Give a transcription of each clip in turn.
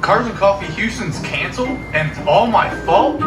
Cars and Coffee Houston's canceled, and it's all my fault?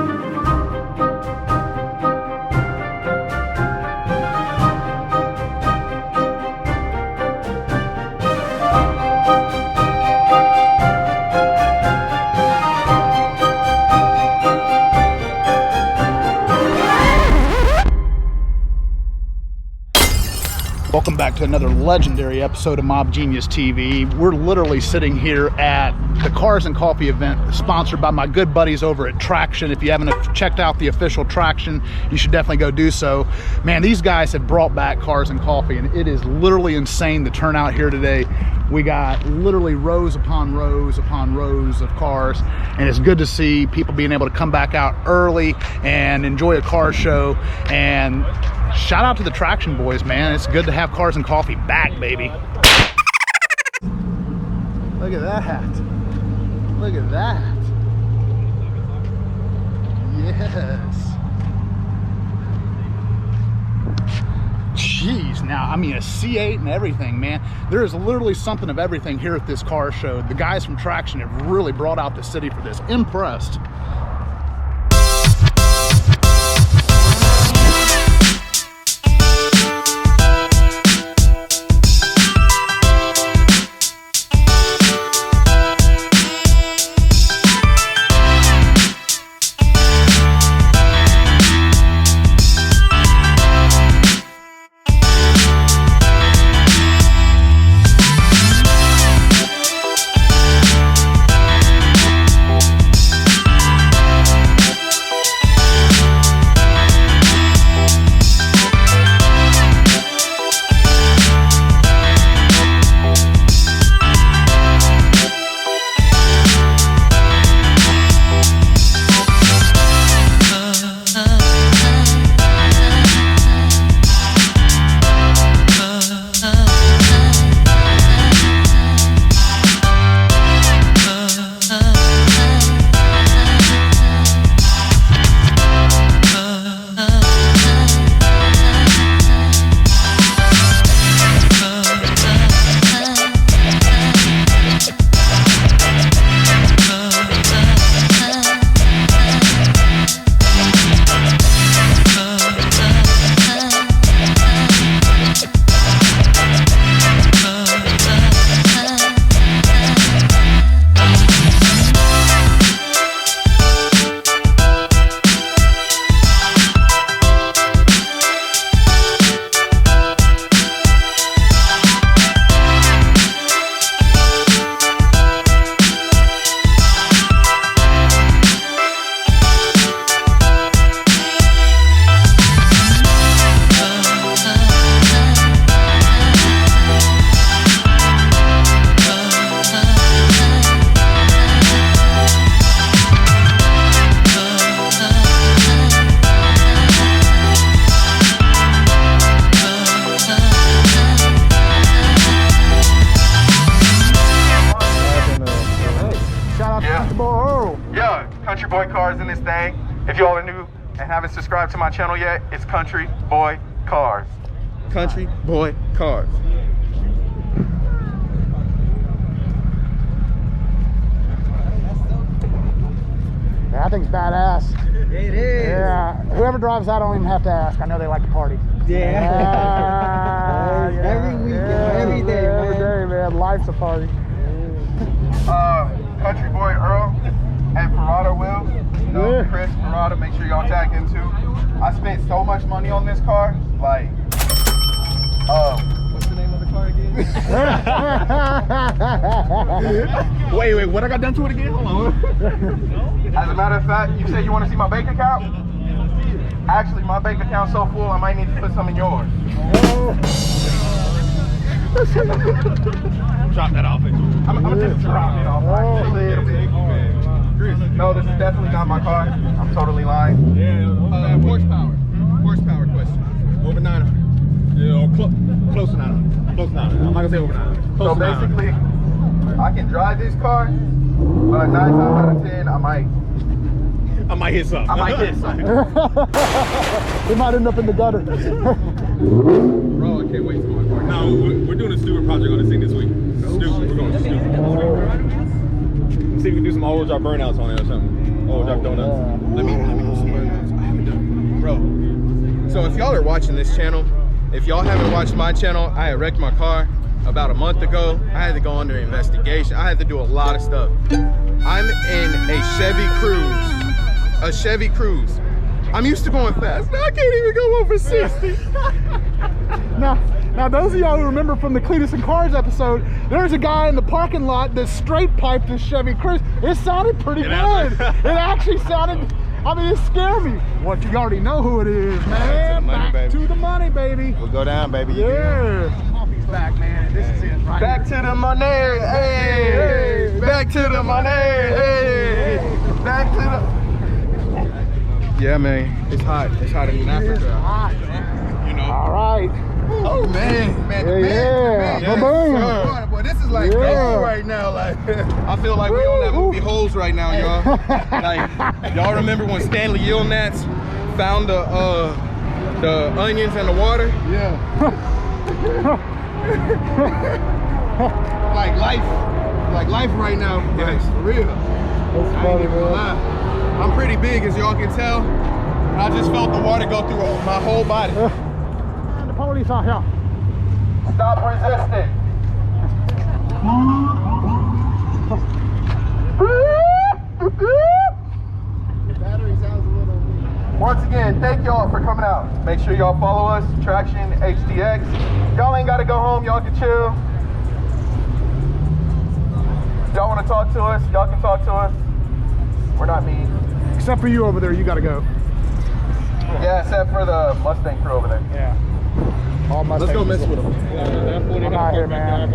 Welcome back to another legendary episode of Mob Genius TV. We're literally sitting here at the Cars and Coffee event sponsored by my good buddies over at Tracktion. If you haven't checked out the official Tracktion, you should definitely go do so. Man, these guys have brought back Cars and Coffee, and it is literally insane the turnout here today. We got literally rows upon rows upon rows of cars, and it's good to see people being able to come back out early and enjoy a car show. And shout out to the Tracktion boys, man. It's good to have Cars and Coffee back, baby. Look at that. Look at that. Yes. Jeez, now, I mean, a C8 and everything, man. There is literally something of everything here at this car show. The guys from Tracktion have really brought out the city for this. Impressed. Country Boy Cars in this thing. If y'all are new and haven't subscribed to my channel yet, it's Country Boy Cars. Country Boy Cars. That thing's badass. It is. Yeah. Whoever drives that, I don't even have to ask. I know they like to party. Yeah. Every weekend, every day, every day, man. Life's a party. Country Boy Earl and Ferrata Will. You know, Chris Ferrata, make sure y'all tag him too. I spent so much money on this car. Like, what's the name of the car again? Wait, what I got done to it again? Hold on. As a matter of fact, you say you want to see my bank account? Actually, my bank account's so full, I might need to put some in yours. Drop that off. I'm gonna just drop it off a little bit. No, this is definitely not my car. I'm totally lying. Yeah, horsepower question. Over 900. Yeah, or close to 900. Close to 900. I'm not gonna say over 900. So basically, I can drive this car, but 9 times out of 10, I might hit something. It might end up in the gutter. Bro, I can't wait to go to park. No, we're doing a Stewart project on this thing this week. Stewart, we're going to Stewart. See if we can do we'll drop burnouts on it or something. Oh, we'll drop donuts. Let me do some burnouts. I haven't done, bro. So if y'all are watching this channel, if y'all haven't watched my channel, I had wrecked my car about a month ago. I had to go under investigation. I had to do a lot of stuff. I'm in a Chevy Cruze. A Chevy Cruze. I'm used to going fast. Now I can't even go over 60. Now those of y'all who remember from the Cletus and Cars episode, there's a guy in the parking lot that straight piped his Chevy Cruze. It sounded pretty good. It actually sounded, I mean, it scared me. What, you already know who it is, man. Back to the money, baby. We'll go down, baby. Yeah. Coffee's back, man. This is it, right? Back to the money, hey. Back to the money, hey. Back to the. Yeah, man. It's hot. It's hot in Africa. It's hot. You know. All right. Oh man, Yeah, yeah. Boom. Boy, this is like Yeah. gold right now. Like I feel like we on that movie Holes right now, y'all. Like y'all remember when Stanley Yelnats found the onions in the water? Yeah. like life right now, guys. For real. That's I funny, ain't even gonna man. lie. I'm pretty big, as y'all can tell. And I just felt the water go through my whole body. And the police are here. Stop resisting. The battery sounds a little. Once again, thank y'all for coming out. Make sure y'all follow us, Tracktion HDX. Y'all ain't gotta go home, y'all can chill. Y'all wanna talk to us, y'all can talk to us. We're not mean. Except for you over there, you gotta go. Yeah, except for the Mustang crew over there. Yeah. All my Let's go mess with them. I'm out here, man.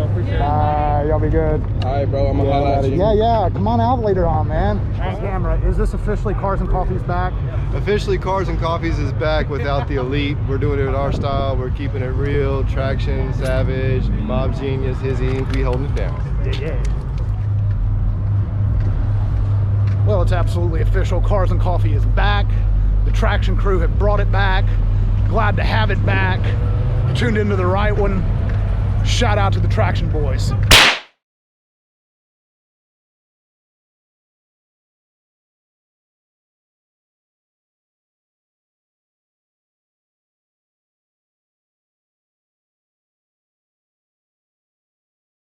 Y'all be good. All right, bro. I'm gonna holler at you. Yeah. Come on out later on, man. Camera, is this officially Cars and Coffee's back? Officially, Cars and Coffees is back without the elite. We're doing it in our style. We're keeping it real. Traction, Savage, Mob Genius, Hizzy, we holding it down. Yeah. Well, it's absolutely official. Cars and Coffee is back. The Traction crew have brought it back. Glad to have it back. You tuned into the right one. Shout out to the Traction boys.